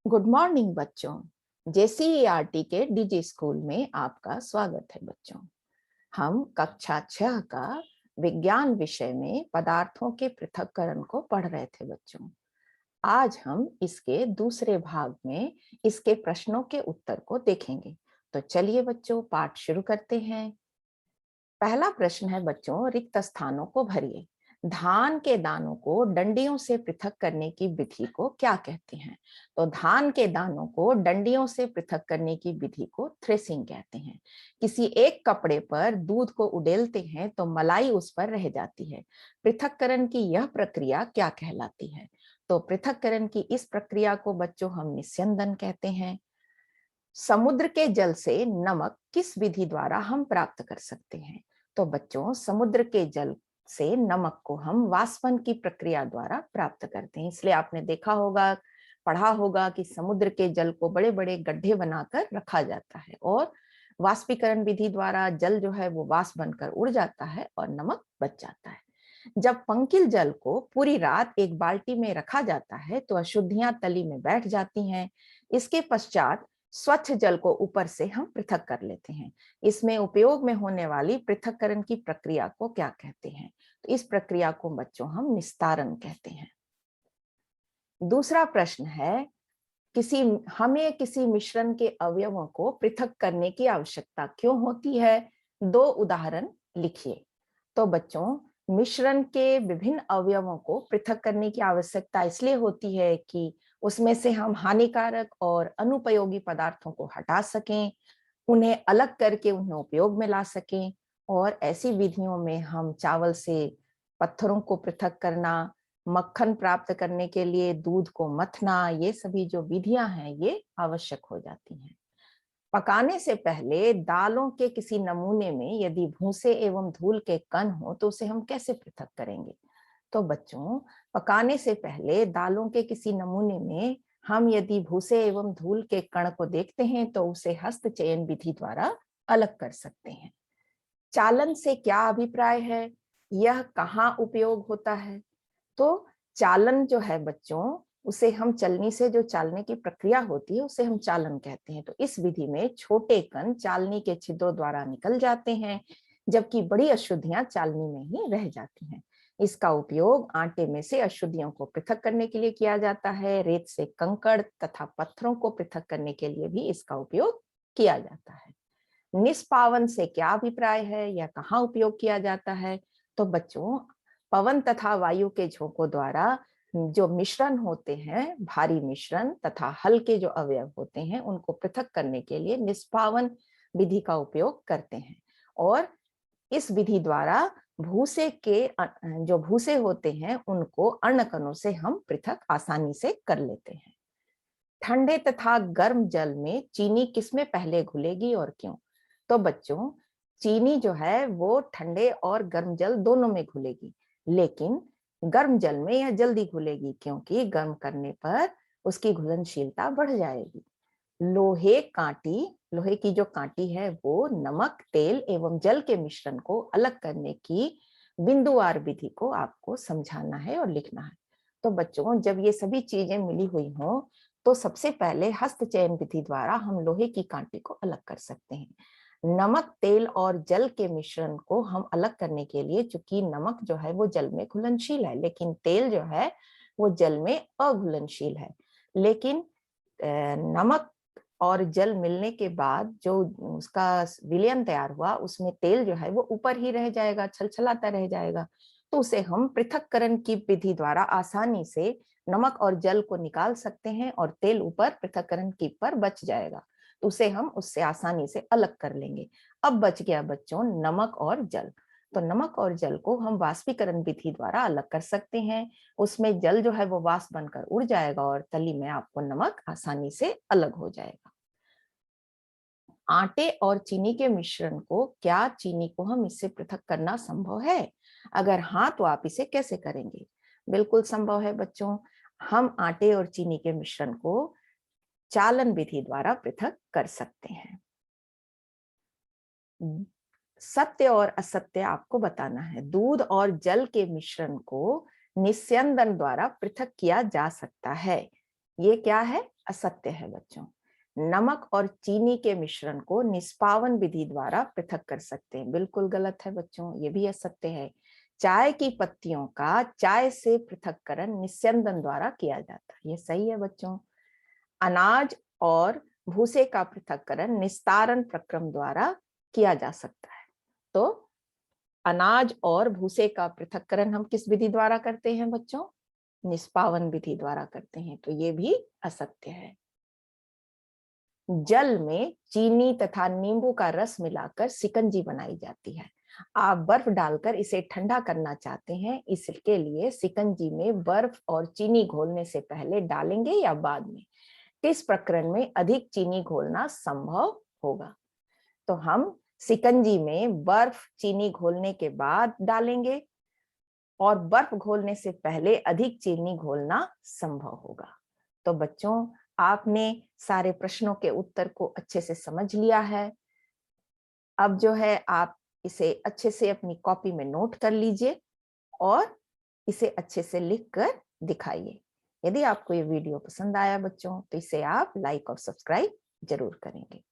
Good morning बच्चों। JCERT के DG school में आपका स्वागत है बच्चों। हम कक्षा 6 का विज्ञान विषय में पदार्थों के पृथक्करण को पढ़ रहे थे बच्चों। आज हम इसके दूसरे भाग में इसके प्रश्नों के उत्तर को देखेंगे। तो चलिए बच्चों पाठ शुरू करते हैं। पहला प्रश्न है बच्चों, रिक्त स्थानों को भरिए। धान के दानों को डंडियों से पृथक करने की विधि को क्या कहते हैं? तो धान के दानों को डंडियों से पृथक करने की विधि को थ्रेसिंग कहते हैं। किसी एक कपड़े पर दूध को उडेलते हैं तो मलाई उस पर रह जाती है। पृथक्करण की यह प्रक्रिया क्या कहलाती है? तो पृथक्करण की इस प्रक्रिया को बच्चों हम निस्यंदन कहते हैं। समुद्र के जल से नमक किस विधि द्वारा हम प्राप्त कर सकते हैं? तो बच्चों समुद्र के जल से नमक को हम वाष्पन की प्रक्रिया द्वारा प्राप्त करते हैं। इसलिए आपने देखा होगा, पढ़ा होगा कि समुद्र के जल को बड़े बड़े गड्ढे बनाकर रखा जाता है और वाष्पीकरण विधि द्वारा जल जो है वो वाष्प बनकर उड़ जाता है और नमक बच जाता है। जब पंकिल जल को पूरी रात एक बाल्टी में रखा जाता है तो अशुद्धियां तली में बैठ जाती हैं। इसके पश्चात स्वच्छ जल को ऊपर से हम पृथक कर लेते हैं। इसमें उपयोग में होने वाली पृथक्करण की प्रक्रिया को क्या कहते हैं? तो इस प्रक्रिया को बच्चों हम निस्तारण कहते हैं। दूसरा प्रश्न है, हमें किसी मिश्रण के अवयवों को पृथक करने की आवश्यकता क्यों होती है? 2 उदाहरण लिखिए। तो बच्चों मिश्रण के विभिन्न अवयवों को पृथक करने की आवश्यकता इसलिए होती है कि उसमें से हम हानिकारक और अनुपयोगी पदार्थों को हटा सकें, उन्हें अलग करके उन्हें उपयोग में ला सकें। और ऐसी विधियों में हम चावल से पत्थरों को पृथक करना, मक्खन प्राप्त करने के लिए दूध को मथना, ये सभी जो विधियां हैं ये आवश्यक हो जाती हैं। पकाने से पहले दालों के किसी नमूने में यदि भूसे एवं धूल के कण हो तो उसे हम कैसे पृथक करेंगे? तो बच्चों पकाने से पहले दालों के किसी नमूने में हम यदि भूसे एवं धूल के कण को देखते हैं तो उसे हस्त चयन विधि द्वारा अलग कर सकते हैं। चालन से क्या अभिप्राय है? यह कहाँ उपयोग होता है? तो चालन जो है बच्चों, उसे हम चलनी से जो चालने की प्रक्रिया होती है उसे हम चालन कहते हैं। तो इस विधि में छोटे कण चालनी के छिद्रों द्वारा निकल जाते हैं जबकि बड़ी अशुद्धियां चालनी में ही रह जाती हैं। इसका उपयोग आटे में से अशुद्धियों को पृथक करने के लिए किया जाता है। रेत से कंकड़ तथा पत्थरों को पृथक करने के लिए भी इसका उपयोग किया जाता है। निष्पावन से क्या अभिप्राय है? यह कहाँ उपयोग किया जाता है? तो बच्चों पवन तथा वायु के झोंकों द्वारा जो मिश्रण होते हैं, भारी मिश्रण तथा हल्के जो अवयव होते हैं उनको पृथक करने के लिए निष्पावन विधि का उपयोग करते हैं। और इस विधि द्वारा भूसे के जो भूसे होते हैं उनको अन्न कणों से हम पृथक आसानी से कर लेते हैं। ठंडे तथा गर्म जल में चीनी किसमें पहले घुलेगी और क्यों? तो बच्चों चीनी जो है वो ठंडे और गर्म जल दोनों में घुलेगी, लेकिन गर्म जल में यह जल्दी घुलेगी क्योंकि गर्म करने पर उसकी घुलनशीलता बढ़ जाएगी। लोहे की जो कांटी है वो नमक, तेल एवं जल के मिश्रण को अलग करने की बिंदुवार विधि को आपको समझाना है और लिखना है। तो बच्चों जब ये सभी चीजें मिली हुई हों तो सबसे पहले हस्त चयन विधि द्वारा हम लोहे की कांटी को अलग कर सकते हैं। नमक, तेल और जल के मिश्रण को हम अलग करने के लिए, चूंकि नमक जो है वो जल में घुलनशील है लेकिन तेल जो है वो जल में अघुलनशील है। लेकिन नमक और जल मिलने के बाद जो उसका विलयन तैयार हुआ उसमें तेल जो है वो ऊपर ही रह जाएगा, छलछलाता रह जाएगा। तो उसे हम पृथक्करण की विधि द्वारा आसानी से नमक और जल को निकाल सकते हैं और तेल ऊपर पृथक्करण की पर बच जाएगा। तो उसे हम उससे आसानी से अलग कर लेंगे। अब बच गया बच्चों नमक और जल। तो नमक और जल को हम वाष्पीकरण विधि द्वारा अलग कर सकते हैं। उसमें जल जो है वो वाष्प बनकर उड़ जाएगा और तली में आपको नमक आसानी से अलग हो जाएगा। आटे और चीनी के मिश्रण को, क्या चीनी को हम इससे पृथक करना संभव है? अगर हाँ तो आप इसे कैसे करेंगे? बिल्कुल संभव है बच्चों। हम आटे और चीनी के मिश्रण को चालन विधि द्वारा पृथक कर सकते हैं। सत्य और असत्य आपको बताना है। दूध और जल के मिश्रण को निस्यंदन द्वारा पृथक किया जा सकता है, ये क्या है? असत्य है बच्चों। नमक और चीनी के मिश्रण को निष्पावन विधि द्वारा पृथक कर सकते हैं, बिल्कुल गलत है बच्चों, ये भी असत्य है। चाय की पत्तियों का चाय से पृथक्करण निस्यंदन द्वारा किया जाता है, ये सही है बच्चों। अनाज और भूसे का पृथक्करण निस्तारण प्रक्रम द्वारा किया जा सकता है। तो अनाज और भूसे का पृथक्करण हम किस विधि द्वारा करते हैं बच्चों? निष्पावन विधि द्वारा करते हैं, तो ये भी असत्य है। जल में चीनी तथा नींबू का रस मिलाकर शिकंजी बनाई जाती है। आप बर्फ डालकर इसे ठंडा करना चाहते हैं, इसके लिए शिकंजी में बर्फ और चीनी घोलने से पहले डालेंगे या बाद में? किस प्रकरण में अधिक चीनी घोलना संभव होगा? तो हम शिकंजी में बर्फ चीनी घोलने के बाद डालेंगे और बर्फ घोलने से पहले अधिक चीनी घोलना संभव होगा। तो बच्चों, आपने सारे प्रश्नों के उत्तर को अच्छे से समझ लिया है। अब जो है आप इसे अच्छे से अपनी कॉपी में नोट कर लीजिए और इसे अच्छे से लिख कर दिखाइए। यदि आपको ये वीडियो पसंद आया बच्चों, तो इसे आप लाइक और सब्सक्राइब जरूर करेंगे।